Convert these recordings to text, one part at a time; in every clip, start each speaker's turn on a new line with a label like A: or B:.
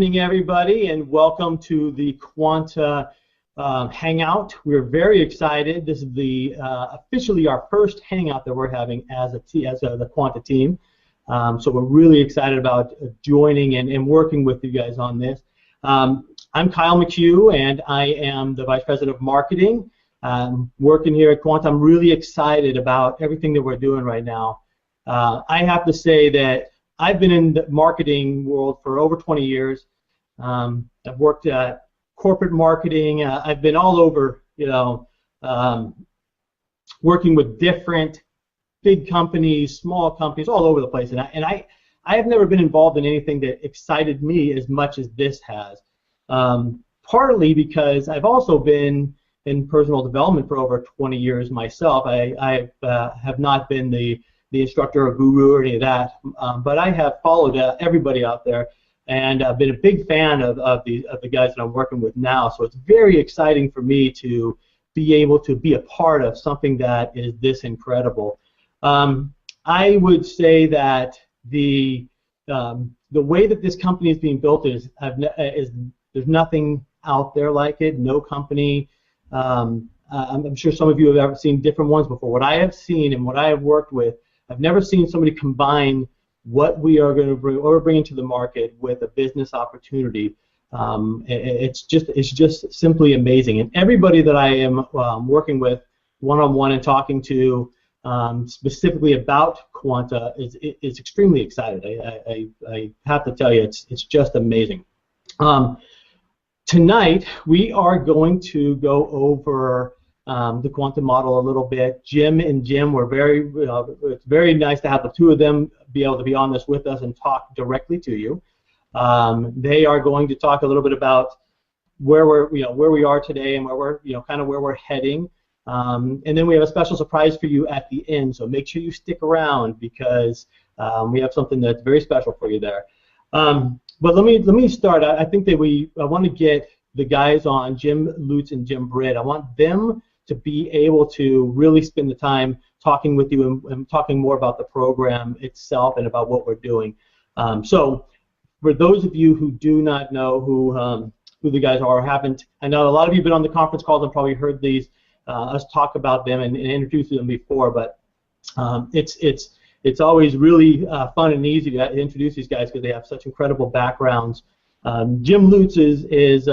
A: evening, everybody, and welcome to the Quanta Hangout. We're very excited. This is the officially our first Hangout that we're having as the Quanta team. So we're really excited about joining and working with you guys on this. I'm Kyle McHugh, and I am the Vice President of Marketing. Working here at Quanta, I'm really excited about everything that we're doing right now. I have to say that I've been in the marketing world for over 20 years. I've worked at corporate marketing. I've been all over, working with different big companies, small companies, all over the place. And I have never been involved in anything that excited me as much as this has. Partly because I've also been in personal development for over 20 years myself. I have not been the instructor or guru or any of that, but I have followed everybody out there, and I've been a big fan of the guys that I'm working with now. So it's very exciting for me to be able to be a part of something that is this incredible. I would say that the way that this company is being built is there's nothing out there like it. No company. I'm sure some of you have ever seen different ones before. What I have seen and what I have worked with, I've never seen somebody combine what we are going to bring, what we're bringing to the market, with a business opportunity. It's just simply amazing. And everybody that I am working with one-on-one and talking to specifically about Quanta is extremely excited. I have to tell you, it's just amazing. Tonight we are going to go over the Quanta model a little bit. Jim and Jim were it's very nice to have the two of them be able to be on this with us and talk directly to you. They are going to talk a little bit about where we are today and where we're kind of where we're heading. And then we have a special surprise for you at the end. So make sure you stick around, because we have something that's very special for you there. But let me start. I think that I want to get the guys on, Jim Lutes and Jim Britt. I want them to be able to really spend the time talking with you and talking more about the program itself and about what we're doing. So for those of you who do not know who the guys are or haven't, I know a lot of you have been on the conference calls and probably heard us talk about them and introduce them before, but it's always really fun and easy to introduce these guys because they have such incredible backgrounds. Jim Lutes is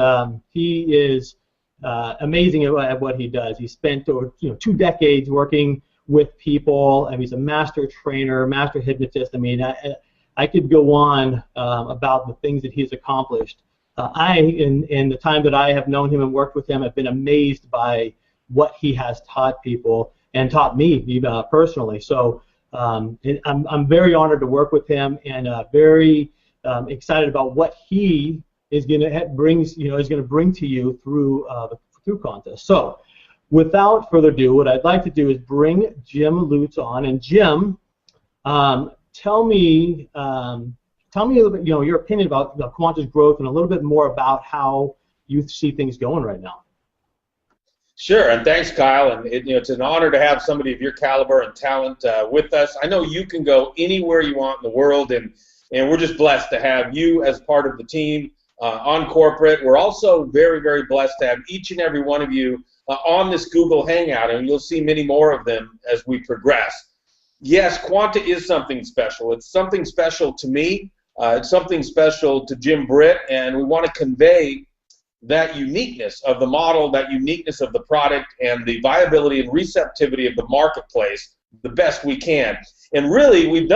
A: amazing at what he does. He spent over 2 decades working with people, and he's a master trainer, master hypnotist. I mean, I could go on about the things that he's accomplished. In the time that I have known him and worked with him, I've been amazed by what he has taught people and taught me personally. So I'm very honored to work with him, and very excited about what he is going to bring to you through Quanta. So, without further ado, what I'd like to do is bring Jim Lutes on. And Jim, tell me a little bit, your opinion about Quanta's growth and a little bit more about how you see things going right now.
B: Sure, and thanks, Kyle. And it's an honor to have somebody of your caliber and talent with us. I know you can go anywhere you want in the world, and we're just blessed to have you as part of the team on corporate. We're also very, very blessed to have each and every one of you on this Google Hangout, and you'll see many more of them as we progress. Yes, Quanta is something special. It's something special to me. It's something special to Jim Britt, and we want to convey that uniqueness of the model, that uniqueness of the product, and the viability and receptivity of the marketplace the best we can. And really,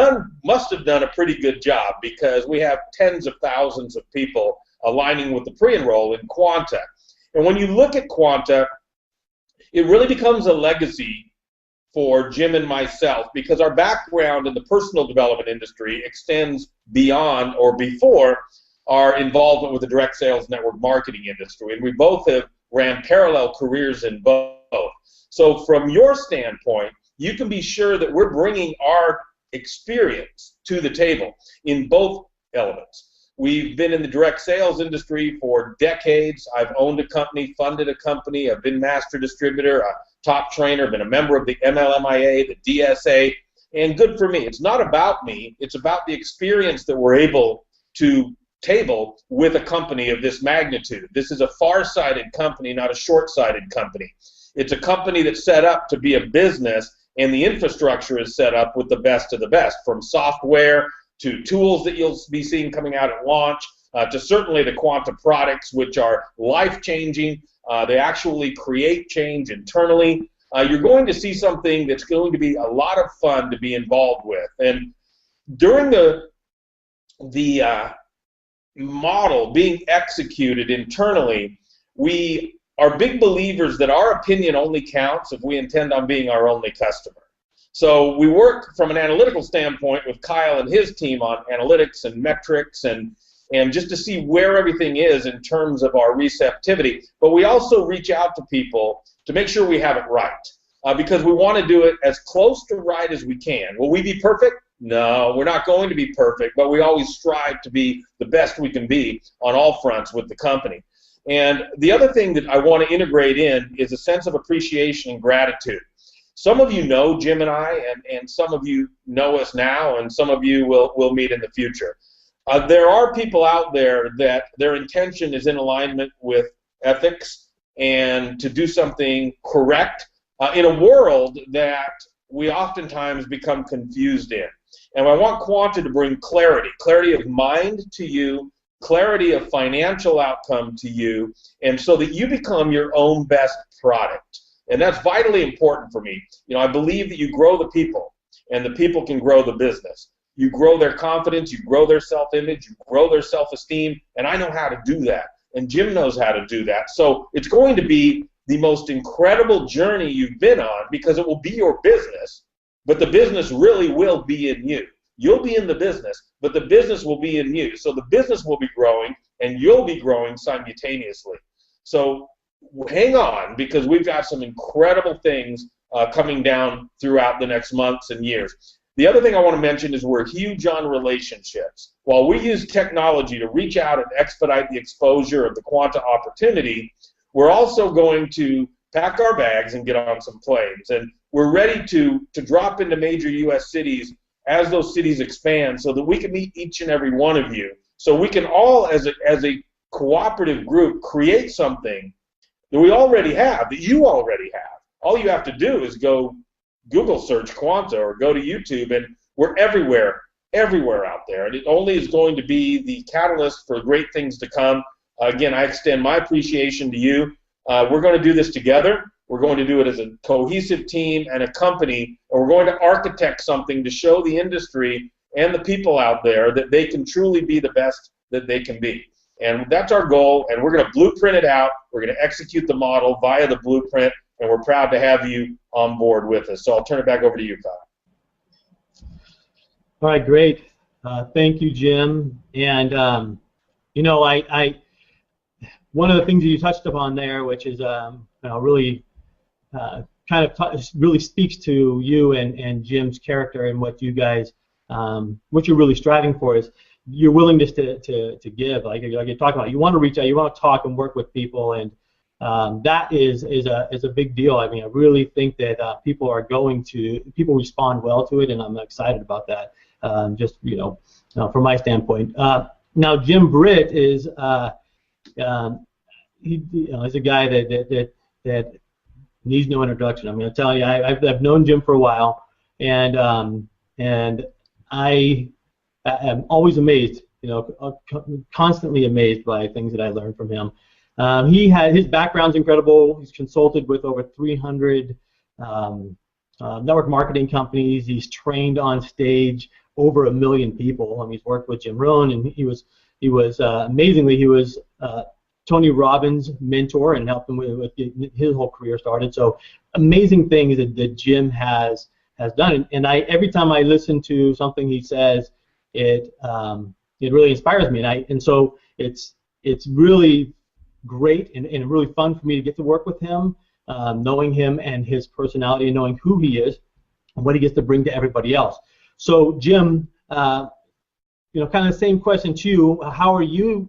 B: must have done a pretty good job, because we have tens of thousands of people aligning with the pre-enroll in Quanta. And when you look at Quanta, it really becomes a legacy for Jim and myself, because our background in the personal development industry extends beyond or before our involvement with the direct sales network marketing industry, and we both have ran parallel careers in both. So from your standpoint, you can be sure that we're bringing our experience to the table in both elements. We've been in the direct sales industry for decades. I've owned a company, funded a company, I've been master distributor, a top trainer, been a member of the MLMIA, the DSA, and good for me. It's not about me, it's about the experience that we're able to table with a company of this magnitude. This is a far-sighted company, not a short-sighted company. It's a company that's set up to be a business, and the infrastructure is set up with the best of the best, from software to tools that you'll be seeing coming out at launch, to certainly the Quanta products, which are life-changing. They actually create change internally. You're going to see something that's going to be a lot of fun to be involved with. And during the model being executed internally, we are big believers that our opinion only counts if we intend on being our only customer. So we work from an analytical standpoint with Kyle and his team on analytics and metrics and just to see where everything is in terms of our receptivity. But we also reach out to people to make sure we have it right, because we want to do it as close to right as we can. Will we be perfect? No, we're not going to be perfect, but we always strive to be the best we can be on all fronts with the company. And the other thing that I want to integrate in is a sense of appreciation and gratitude. Some of you know Jim and I, and some of you know us now, and some of you will meet in the future. There are people out there that their intention is in alignment with ethics and to do something correct in a world that we oftentimes become confused in. And I want Quanta to bring clarity of mind to you, clarity of financial outcome to you, and so that you become your own best product. And that's vitally important for me. You know, I believe that you grow the people, and the people can grow the business. You grow their confidence, you grow their self-image, you grow their self-esteem, and I know how to do that, and Jim knows how to do that. So it's going to be the most incredible journey you've been on, because it will be your business, but the business really will be in you. You'll be in the business, but the business will be in you. So the business will be growing, and you'll be growing simultaneously. So hang on, because we've got some incredible things coming down throughout the next months and years. The other thing I want to mention is we're huge on relationships. While we use technology to reach out and expedite the exposure of the Quanta opportunity, we're also going to pack our bags and get on some planes. And we're ready to drop into major U.S. cities as those cities expand, so that we can meet each and every one of you. So we can all, as a cooperative group, create something that we already have, that you already have. All you have to do is go Google search Quanta or go to YouTube, and we're everywhere out there. And it only is going to be the catalyst for great things to come. Again, I extend my appreciation to you. We're going to do this together. We're going to do it as a cohesive team and a company, and we're going to architect something to show the industry and the people out there that they can truly be the best that they can be. And that's our goal, and we're going to blueprint it out. We're going to execute the model via the blueprint, and we're proud to have you on board with us. So I'll turn it back over to you, Kyle.
A: All right, great. Thank you, Jim. And, you know, one of the things that you touched upon there, which is really really speaks to you and Jim's character and what you guys, what you're really striving for, is your willingness to give. Like you're talking about, you want to reach out, you want to talk and work with people, and that is a big deal. I mean, I really think that people respond well to it, and I'm excited about that. Just from my standpoint. Now, Jim Britt is he's a guy that needs no introduction. I'm going to tell you, I've known Jim for a while, and I am always amazed, constantly amazed by things that I learned from him. His background's incredible. He's consulted with over 300 network marketing companies. He's trained on stage over 1 million people. He's worked with Jim Rohn, and he was amazingly, he was Tony Robbins' mentor and helped him with his whole career started. So amazing things that Jim has done. And every time I listen to something he says, it really inspires me. And so it's really great and really fun for me to get to work with him, knowing him and his personality, and knowing who he is and what he gets to bring to everybody else. So Jim, kind of the same question to you. How are you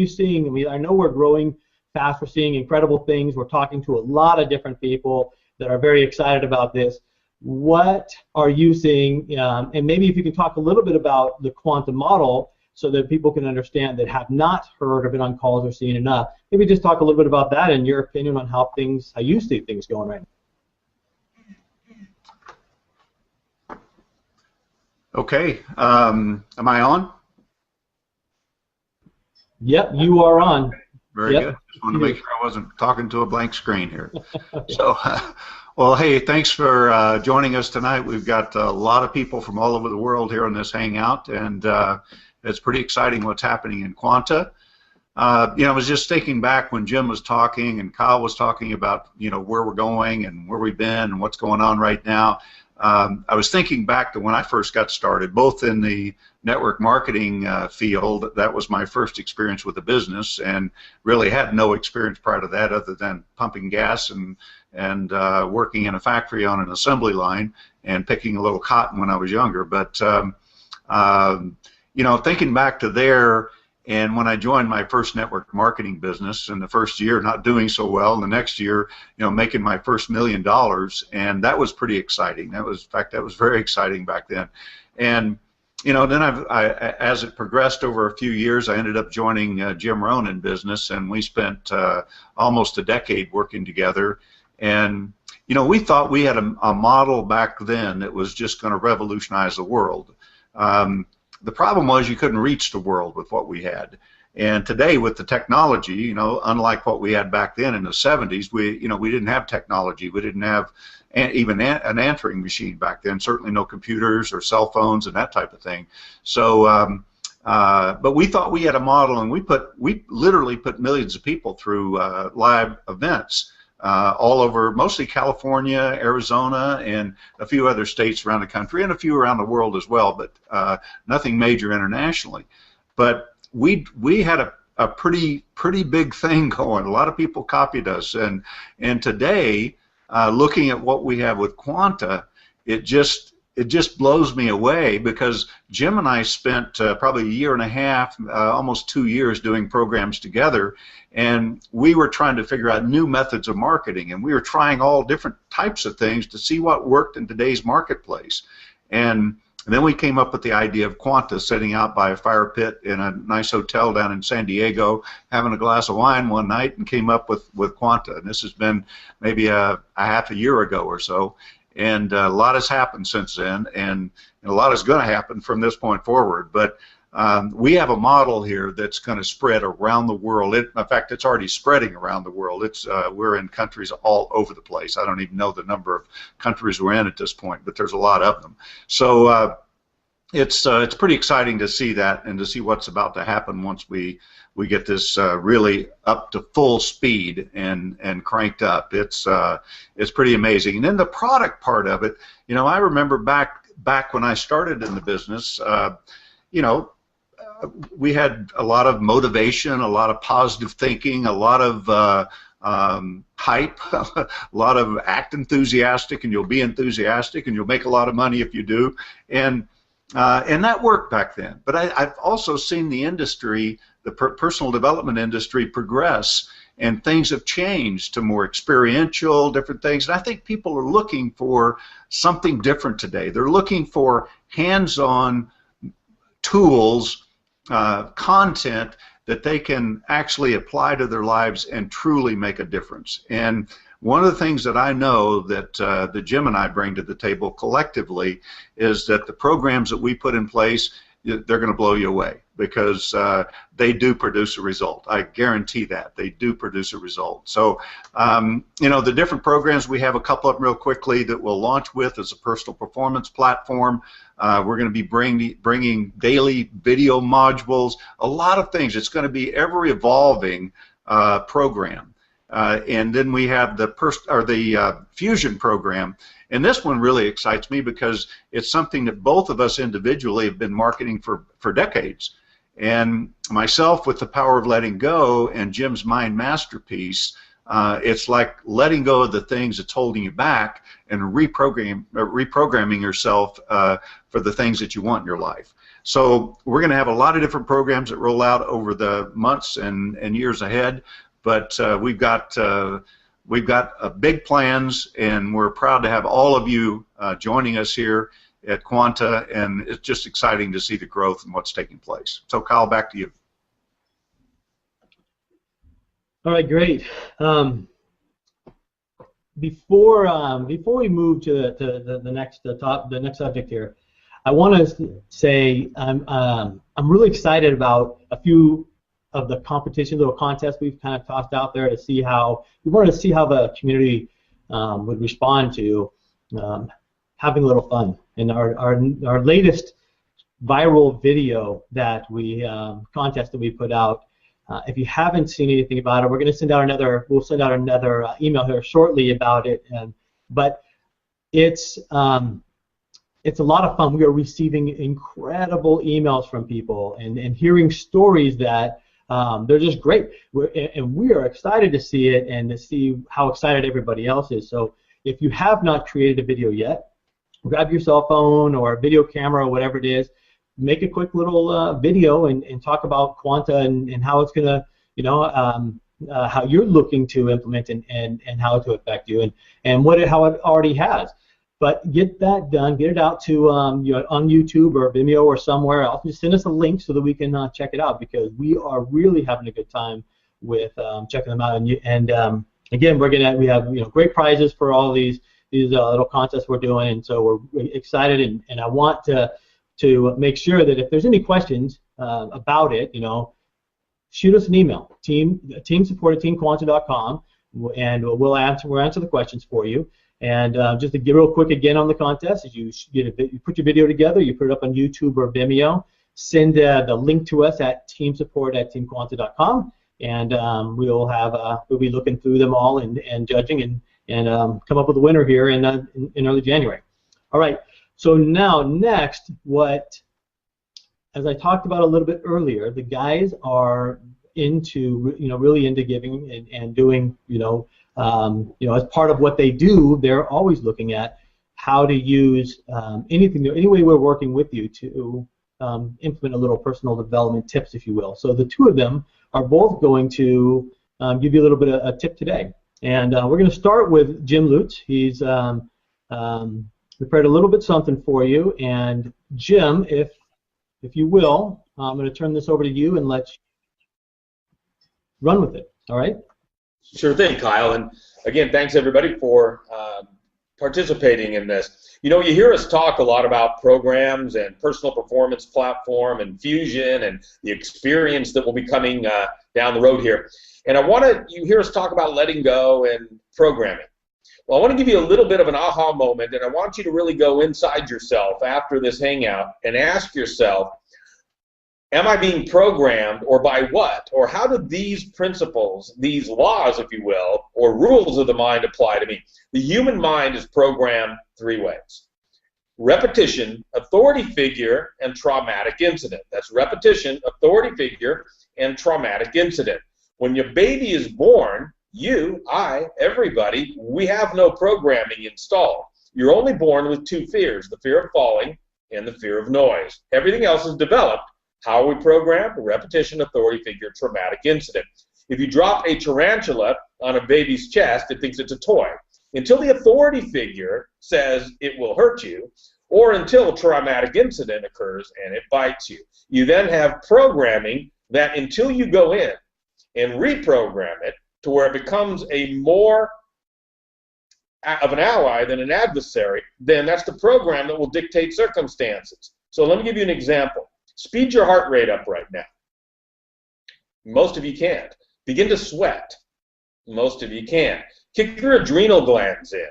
A: seeing? I mean, I know we're growing fast. We're seeing incredible things. We're talking to a lot of different people that are very excited about this. What are you seeing? And maybe if you can talk a little bit about the Quanta model, so that people can understand that have not heard or been on calls or seen enough. Maybe just talk a little bit about that and your opinion on how you see things going right now.
C: Okay, am I on?
A: Yep, you are on.
C: Very good. Just wanted to make sure I wasn't talking to a blank screen here. So, well, hey, thanks for joining us tonight. We've got a lot of people from all over the world here on this hangout, and it's pretty exciting what's happening in Quanta. I was just thinking back when Jim was talking and Kyle was talking about, where we're going and where we've been and what's going on right now. I was thinking back to when I first got started, both in the network marketing field. That was my first experience with the business, and really had no experience prior to that other than pumping gas and working in a factory on an assembly line and picking a little cotton when I was younger. But thinking back to there, and when I joined my first network marketing business, in the first year not doing so well, and the next year, making my first $1 million, and that was pretty exciting. In fact, that was very exciting back then. And then as it progressed over a few years, I ended up joining Jim Rohn in business, and we spent almost a decade working together. And we thought we had a model back then that was just going to revolutionize the world. The problem was you couldn't reach the world with what we had. And today with the technology, unlike what we had back then in the 70s, we didn't have technology. We didn't have even an answering machine back then, certainly no computers or cell phones and that type of thing. So, but we thought we had a model, and we literally put millions of people through live events all over, mostly California, Arizona, and a few other states around the country, and a few around the world as well, but nothing major internationally. But we had a pretty big thing going. A lot of people copied us, and today, looking at what we have with Quanta, it just blows me away, because Jim and I spent probably a year and a half, almost 2 years, doing programs together, and we were trying to figure out new methods of marketing, and we were trying all different types of things to see what worked in today's marketplace. And then we came up with the idea of Quanta, sitting out by a fire pit in a nice hotel down in San Diego, having a glass of wine one night, and came up with Quanta. And this has been maybe a half a year ago or so. And a lot has happened since then, and a lot is going to happen from this point forward. But we have a model here that's going to spread around the world. In fact, it's already spreading around the world. We're in countries all over the place. I don't even know the number of countries we're in at this point, but there's a lot of them. So it's pretty exciting to see that, and to see what's about to happen once we get this really up to full speed and cranked up. It's pretty amazing. And then the product part of it, I remember back when I started in the business, we had a lot of motivation, a lot of positive thinking, a lot of hype, a lot of act enthusiastic, and you'll be enthusiastic, and you'll make a lot of money if you do, and that worked back then. But I've also seen the industry, the personal development industry, progress, and things have changed to more experiential, different things. And I think people are looking for something different today. They're looking for hands-on tools, content that they can actually apply to their lives and truly make a difference. And one of the things that I know that Jim and I bring to the table collectively is that the programs that we put in place, they're going to blow you away, because they do produce a result. I guarantee that. They do produce a result. So, the different programs, we have a couple of them real quickly that we'll launch with as a personal performance platform. We're going to be bringing daily video modules, a lot of things. It's going to be ever-evolving program. And then we have the Fusion program. And this one really excites me because it's something that both of us individually have been marketing for decades. And myself with the Power of Letting Go, and Jim's Mind Masterpiece, it's like letting go of the things that's holding you back and reprogramming yourself for the things that you want in your life. So we're going to have a lot of different programs that roll out over the months and years ahead. But we've got big plans, and we're proud to have all of you joining us here at Quanta, and it's just exciting to see the growth and what's taking place. So, Kyle, back to you.
A: All right, great. Before we move to the next subject here, I want to say I'm really excited about a few of the competitions or contests we've kind of tossed out there to see how we wanted to see how the community would respond to having a little fun. And our latest viral video that we contest that we put out. If you haven't seen anything about it, we're going to send out another. We'll send out another email here shortly about it. But it's a lot of fun. We are receiving incredible emails from people and hearing stories that they're just great. And we are excited to see it and to see how excited everybody else is. So if you have not created a video yet, grab your cell phone or a video camera or whatever it is. Make a quick little video and talk about Quanta and how it's going to, how you're looking to implement and how to affect you and how it already has. But get that done, get it out to on YouTube or Vimeo or somewhere else. Just send us a link so that we can check it out, because we are really having a good time with checking them out. And again, we have great prizes for all these little contests we're doing, and so we're excited. And I want to make sure that if there's any questions about it, shoot us an email, teamsupport@teamquanta.com, and we'll answer the questions for you. And just to get real quick again on the contest, is you put your video together, you put it up on YouTube or Vimeo, send the link to us at teamsupport@teamquanta.com, and we'll be looking through them all and judging and come up with a winner here in early January. All right. So now, next, as I talked about a little bit earlier, the guys are really into giving and doing, as part of what they do, they're always looking at how to use any way we're working with you to implement a little personal development tips, if you will. So the two of them are both going to give you a little bit of a tip today. And we're going to start with Jim Lutes. He's prepared a little bit something for you, and Jim, if you will, I'm going to turn this over to you and let you run with it. All right?
B: Sure thing, Kyle. And again, thanks everybody for participating in this. You hear us talk a lot about programs and personal performance platform and fusion and the experience that will be coming down the road here. And you hear us talk about letting go and programming. Well, I want to give you a little bit of an aha moment, and I want you to really go inside yourself after this hangout and ask yourself, am I being programmed, or by what? Or how do these principles, these laws, if you will, or rules of the mind apply to me? The human mind is programmed three ways: repetition, authority figure, and traumatic incident. That's repetition, authority figure, and traumatic incident. When your baby is born, you, I, everybody, we have no programming installed. You're only born with two fears, the fear of falling and the fear of noise. Everything else is developed. How are we programmed? Repetition, authority figure, traumatic incident. If you drop a tarantula on a baby's chest, it thinks it's a toy. Until the authority figure says it will hurt you, or until a traumatic incident occurs and it bites you. You then have programming that until you go in and reprogram it, to where it becomes a more of an ally than an adversary, then that's the program that will dictate circumstances. So let me give you an example. Speed your heart rate up right now. Most of you can't. Begin to sweat. Most of you can't. Kick your adrenal glands in.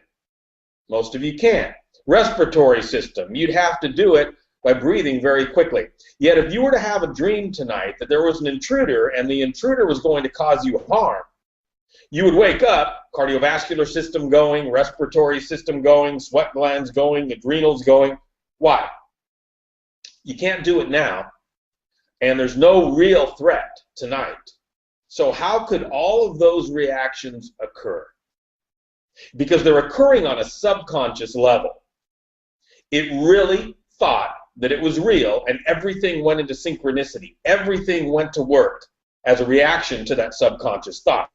B: Most of you can't. Respiratory system. You'd have to do it by breathing very quickly. Yet if you were to have a dream tonight that there was an intruder and the intruder was going to cause you harm, you would wake up, cardiovascular system going, respiratory system going, sweat glands going, adrenals going. Why? You can't do it now, and there's no real threat tonight. So how could all of those reactions occur? Because they're occurring on a subconscious level. It really thought that it was real, and everything went into synchronicity. Everything went to work as a reaction to that subconscious thought.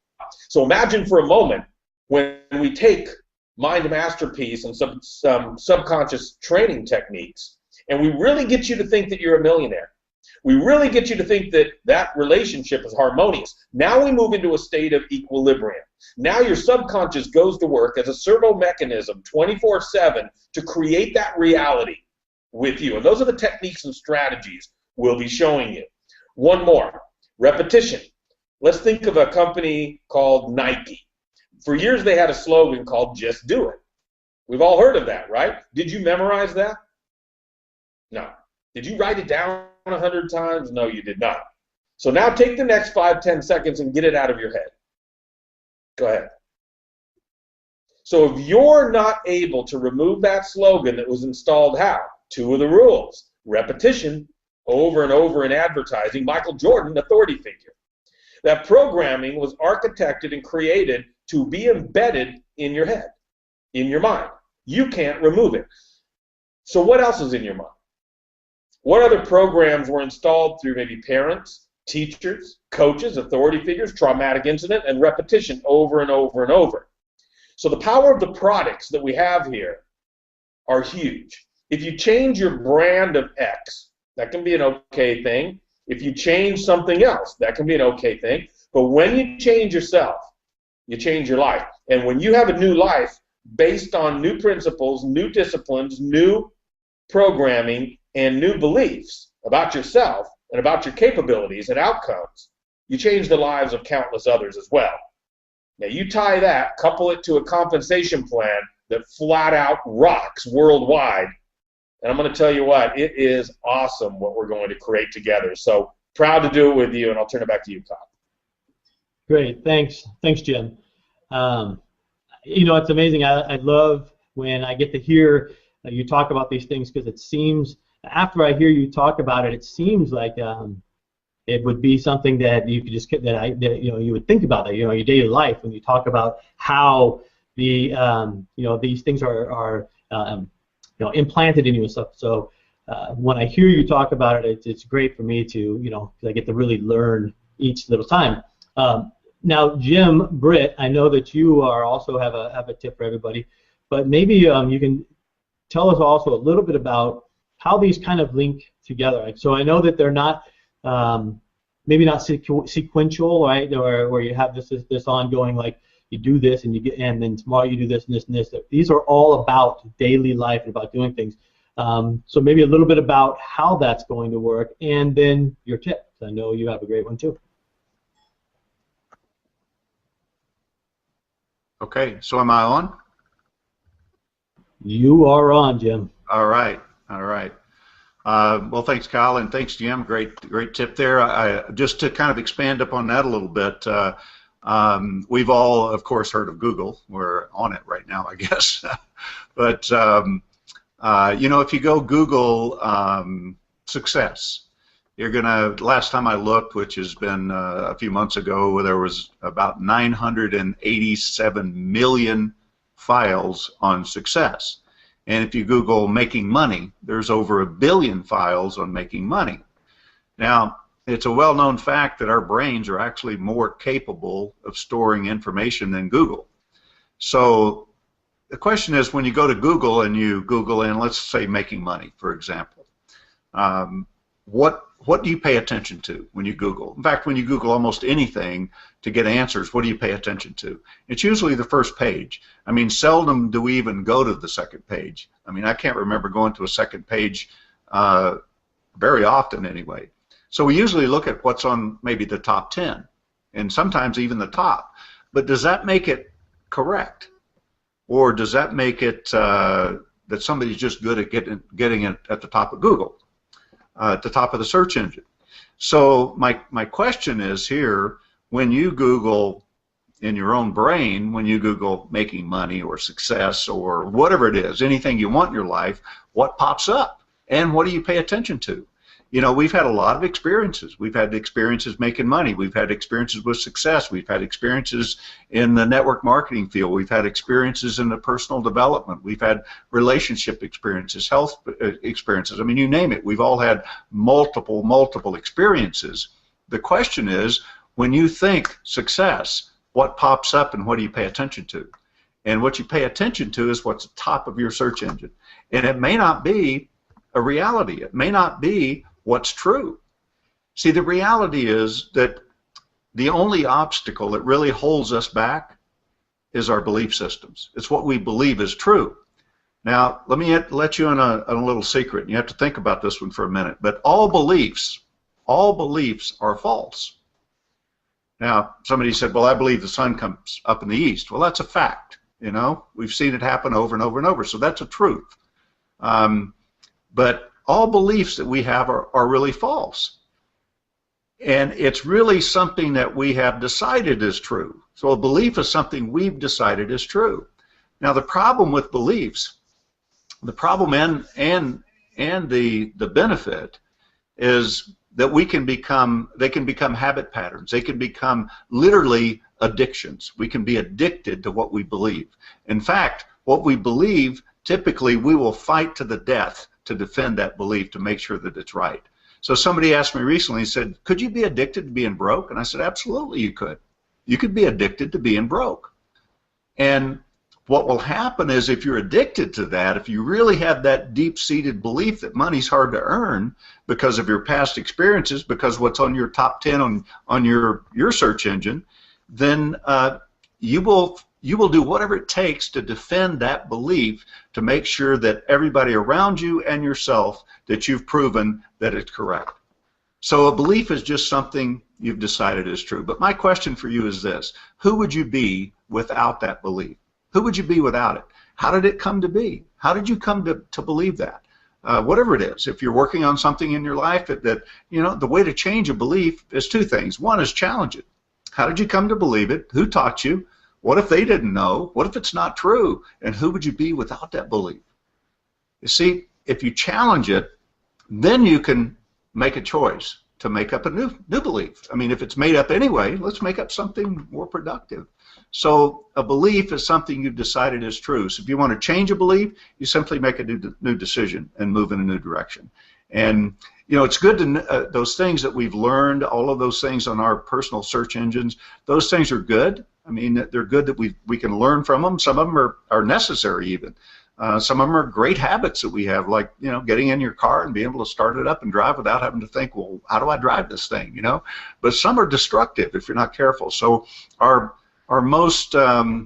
B: So imagine for a moment when we take mind masterpiece and some subconscious training techniques, and we really get you to think that you're a millionaire. We really get you to think that that relationship is harmonious. Now we move into a state of equilibrium. Now your subconscious goes to work as a servo mechanism 24/7 to create that reality with you. And those are the techniques and strategies we'll be showing you. One more, repetition. Let's think of a company called Nike. For years they had a slogan called "Just Do It." We've all heard of that, right? Did you memorize that? No. Did you write it down 100 times? No, you did not. So now take the next 5-10 seconds and get it out of your head. Go ahead. So if you're not able to remove that slogan that was installed, how? Two of the rules. Repetition, over and over in advertising. Michael Jordan, authority figure. That programming was architected and created to be embedded in your head, in your mind. You can't remove it. So what else is in your mind? What other programs were installed through maybe parents, teachers, coaches, authority figures, traumatic incident, and repetition over and over and over? So the power of the products that we have here are huge. If you change your brand of X, that can be an okay thing. If you change something else, that can be an okay thing. But when you change yourself, you change your life. And when you have a new life based on new principles, new disciplines, new programming, and new beliefs about yourself and about your capabilities and outcomes, you change the lives of countless others as well. Now you tie that, couple it to a compensation plan that flat out rocks worldwide, and I'm going to tell you what, it is awesome what we're going to create together. So proud to do it with you, and I'll turn it back to you, Kyle.
A: Great, thanks, Jim. You know, it's amazing. I love when I get to hear you talk about these things, because it seems, after I hear you talk about it, it seems like it would be something that you could just you would think about that, your daily life when you talk about how the these things are implanted in you and stuff. So when I hear you talk about it, it's great for me to because I get to really learn each little time. Now, Jim, Britt, I know that you also have a tip for everybody, but maybe you can tell us also a little bit about how these kind of link together. So I know that they're not maybe not sequential, right? Or where you have this ongoing, like you do this and then tomorrow you do this and this and this. These are all about daily life and about doing things. So maybe a little bit about how that's going to work, and then your tip. I know you have a great one too.
C: Okay, so am I on?
A: You are on, Jim.
C: All right. Well, thanks, Kyle, and thanks, Jim. Great tip there. Just to kind of expand upon that a little bit, we've all, of course, heard of Google. We're on it right now, I guess. But if you go Google success, you're gonna. Last time I looked, which has been a few months ago, there was about 987 million files on success. And if you Google making money, there's over 1 billion files on making money. Now, it's a well-known fact that our brains are actually more capable of storing information than Google. So the question is, when you go to Google and you Google in, let's say, making money, for example, what do you pay attention to when you Google? In fact, when you Google almost anything to get answers, what do you pay attention to? It's usually the first page. I mean, seldom do we even go to the second page. I mean, I can't remember going to a second page very often anyway. So we usually look at what's on maybe the top 10, and sometimes even the top. But does that make it correct? Or does that make it that somebody's just good at getting it at the top of Google? At the top of the search engine. So my question is here, when you Google in your own brain, when you Google making money or success or whatever it is, anything you want in your life, what pops up? And what do you pay attention to? We've had a lot of experiences. We've had experiences making money. We've had experiences with success. We've had experiences in the network marketing field. We've had experiences in the personal development. We've had relationship experiences, health experiences. I mean, you name it. We've all had multiple experiences. The question is, when you think success, what pops up and what do you pay attention to? And what you pay attention to is what's at the top of your search engine. And it may not be a reality. It may not be what's true. See, the reality is that the only obstacle that really holds us back is our belief systems. It's what we believe is true. Now, let me let you in a little secret. You have to think about this one for a minute. But all beliefs are false. Now, somebody said, well, I believe the sun comes up in the east. Well, that's a fact. You know, we've seen it happen over and over and over. So that's a truth. But all beliefs that we have are really false. And it's really something that we have decided is true. So a belief is something we've decided is true. Now, the problem with beliefs, the problem and the benefit is that they can become habit patterns. They can become literally addictions. We can be addicted to what we believe. In fact, what we believe, typically we will fight to the death to defend that belief to make sure that it's right. So somebody asked me recently, said, could you be addicted to being broke? And I said, absolutely you could. You could be addicted to being broke. And what will happen is if you're addicted to that, if you really have that deep-seated belief that money's hard to earn because of your past experiences, because what's on your top 10 on your search engine, then you will do whatever it takes to defend that belief to make sure that everybody around you and yourself that you've proven that it's correct. So a belief is just something you've decided is true. But my question for you is this: who would you be without that belief? Who would you be without it? How did it come to be? How did you come to believe that? Whatever it is, if you're working on something in your life that you know, the way to change a belief is two things. One is challenge it. How did you come to believe it? Who taught you? What if they didn't know? What if it's not true? And who would you be without that belief? You see, if you challenge it, then you can make a choice to make up a new belief. I mean, if it's made up anyway, let's make up something more productive. So a belief is something you've decided is true. So if you want to change a belief, you simply make a new decision and move in a new direction. And you know, it's good to those things that we've learned, all of those things on our personal search engines, those things are good. I mean, they're good that we can learn from them. Some of them are necessary even. Some of them are great habits that we have, like, you know, getting in your car and being able to start it up and drive without having to think, well, how do I drive this thing, you know? But some are destructive if you're not careful. So our most our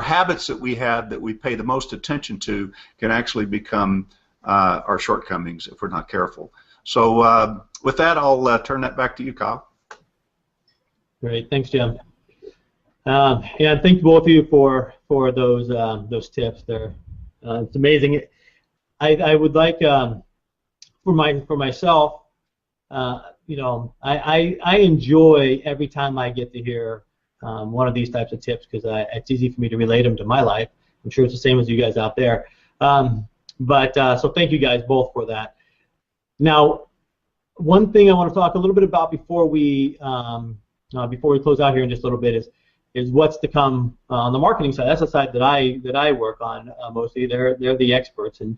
C: habits that we have that we pay the most attention to can actually become our shortcomings if we're not careful. So with that, I'll turn that back to you, Kyle.
A: Great, thanks, Jim. Yeah, thank both of you for those tips. There, it's amazing. I would like for myself, you know, I enjoy every time I get to hear one of these types of tips because it's easy for me to relate them to my life. I'm sure it's the same as you guys out there. So thank you guys both for that. Now, one thing I want to talk a little bit about before we close out here in just a little bit is what's to come on the marketing side. That's the side that I work on mostly. They're the experts in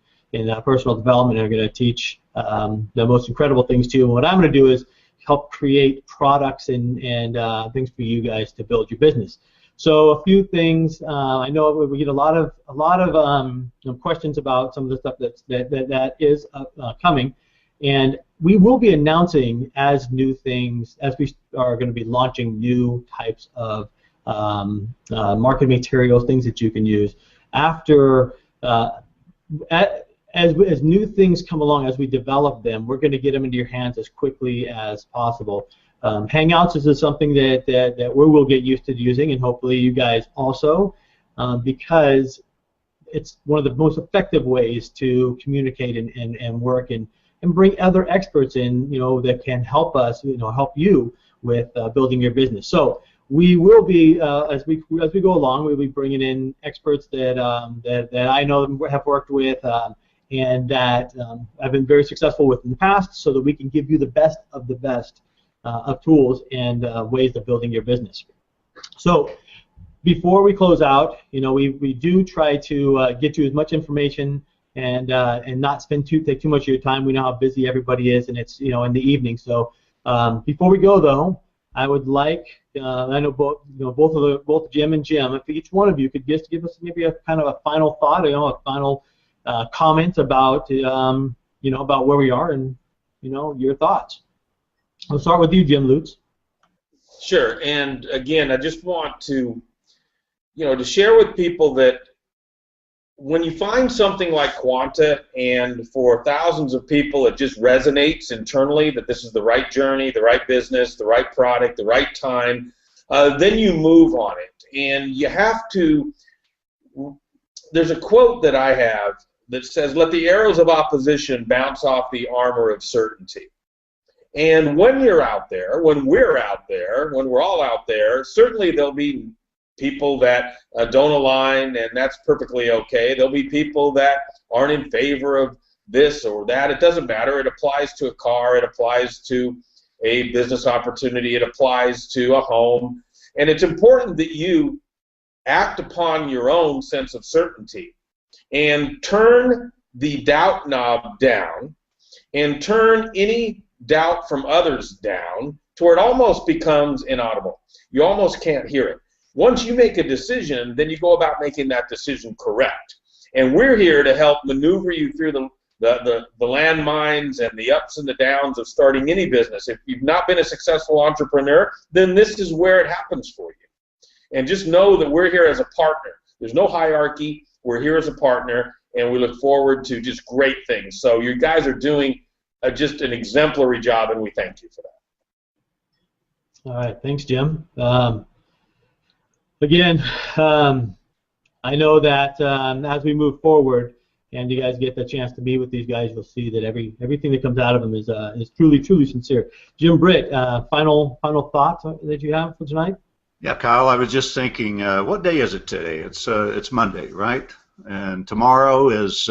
A: personal development and are going to teach the most incredible things to you. And what I'm going to do is help create products and things for you guys to build your business. So a few things. I know we get a lot of questions about some of the stuff that is coming, and we will be announcing as new things as we are going to be launching new types of marketing materials, things that you can use. After as new things come along, as we develop them, we're going to get them into your hands as quickly as possible. Hangouts is something that we will get used to using, and hopefully you guys also, because it's one of the most effective ways to communicate and work and bring other experts in, you know, that can help us, you know, help you with building your business. So we will be, as we go along, we'll be bringing in experts that I know have worked with and that I've been very successful with in the past, so that we can give you the best of the best of tools and ways of building your business. So before we close out, you know, we do try to get you as much information and not take too much of your time. We know how busy everybody is, and it's, you know, in the evening. So before we go though, I would like, I know both Jim and Jim, if each one of you could just give us maybe a kind of a final thought, a final comment about, about where we are and, your thoughts. I'll start with you, Jim Lutes.
B: Sure, and again, I just want to, to share with people that when you find something like Quanta, and for thousands of people it just resonates internally that this is the right journey, the right business, the right product, the right time, then you move on it. And you have to, there's a quote that I have that says, "Let the arrows of opposition bounce off the armor of certainty." And when you're out there, when we're out there, when we're all out there, certainly there'll be people that don't align, and that's perfectly okay. There'll be people that aren't in favor of this or that. It doesn't matter. It applies to a car. It applies to a business opportunity. It applies to a home. And it's important that you act upon your own sense of certainty and turn the doubt knob down and turn any doubt from others down to where it almost becomes inaudible. You almost can't hear it. Once you make a decision, then you go about making that decision correct. And we're here to help maneuver you through the landmines and the ups and the downs of starting any business. If you've not been a successful entrepreneur, then this is where it happens for you. And just know that we're here as a partner. There's no hierarchy. We're here as a partner, and we look forward to just great things. So you guys are doing just an exemplary job, and we thank you for that.
A: All right, thanks, Jim. Again, I know that as we move forward and you guys get the chance to meet with these guys, you'll see that everything that comes out of them is truly sincere. Jim, Britt, final thoughts that you have for tonight?
C: Yeah, Kyle, I was just thinking, what day is it today? It's Monday, right? And tomorrow is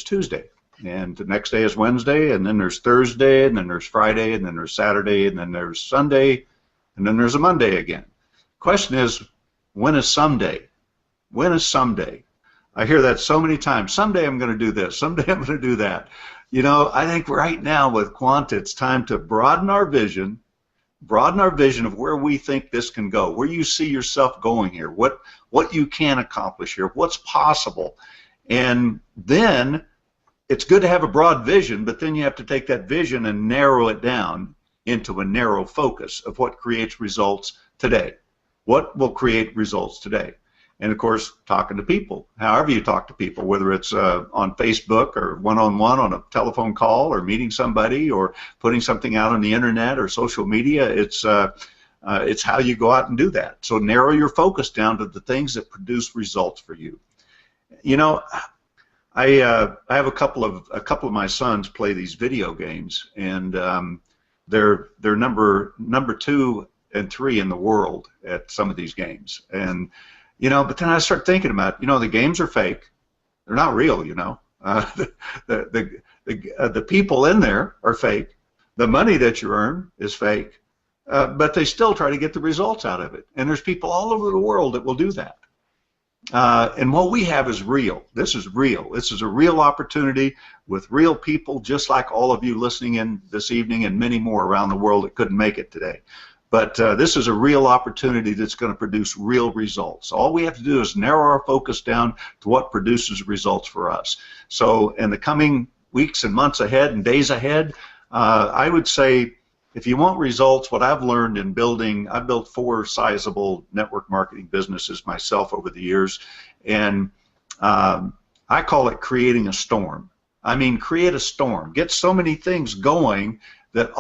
C: Tuesday, and the next day is Wednesday, and then there's Thursday, and then there's Friday, and then there's Saturday, and then there's Sunday, and then there's a Monday again. Question is, when is someday? When is someday? I hear that so many times. Someday I'm going to do this. Someday I'm going to do that. I think right now with Quanta, it's time to broaden our vision of where we think this can go, where you see yourself going here, what you can accomplish here, what's possible. And then it's good to have a broad vision, but then you have to take that vision and narrow it down into a narrow focus of what creates results today. What will create results today? And of course, talking to people, however you talk to people, whether it's on Facebook or one-on-one on a telephone call or meeting somebody or putting something out on the internet or social media, it's how you go out and do that. So narrow your focus down to the things that produce results for you. I have a couple of my sons play these video games, and they're number 2 and 3 in the world at some of these games. And but then I start thinking about the games are fake. They're not real. The people in there are fake. The money that you earn is fake, but they still try to get the results out of it. And there's people all over the world that will do that. And what we have is real. This is real. This is a real opportunity with real people, just like all of you listening in this evening and many more around the world that couldn't make it today. But this is a real opportunity that's going to produce real results. All we have to do is narrow our focus down to what produces results for us. So in the coming weeks and months ahead and days ahead, I would say if you want results, what I've learned in building, I've built 4 sizable network marketing businesses myself over the years, and I call it creating a storm. I mean, create a storm. Get so many things going that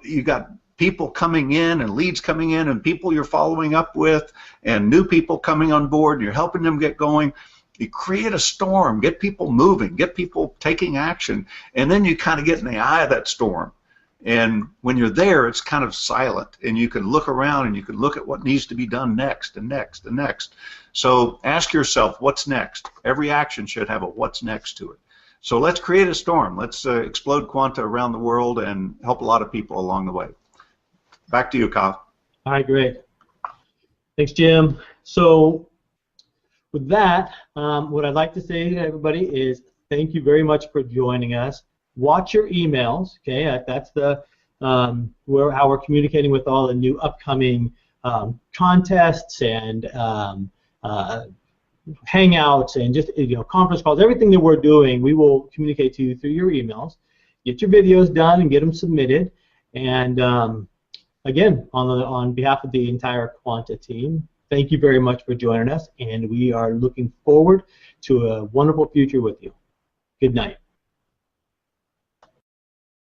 C: you got people coming in and leads coming in and people you're following up with and new people coming on board and you're helping them get going. You create a storm, get people moving, get people taking action, and then you kind of get in the eye of that storm. And when you're there, it's kind of silent, and you can look around and you can look at what needs to be done next and next and next. So ask yourself, what's next? Every action should have a what's next to it. So let's create a storm. Let's explode Quanta around the world and help a lot of people along the way. Back to you, Kyle.
A: All right, great. Thanks, Jim. So with that, what I'd like to say to everybody is thank you very much for joining us. Watch your emails, okay? That's the how we're communicating with all the new upcoming contests and hangouts and just conference calls, everything that we're doing, we will communicate to you through your emails. Get your videos done and get them submitted. And again, on behalf of the entire Quanta team, thank you very much for joining us, and we are looking forward to a wonderful future with you. Good night.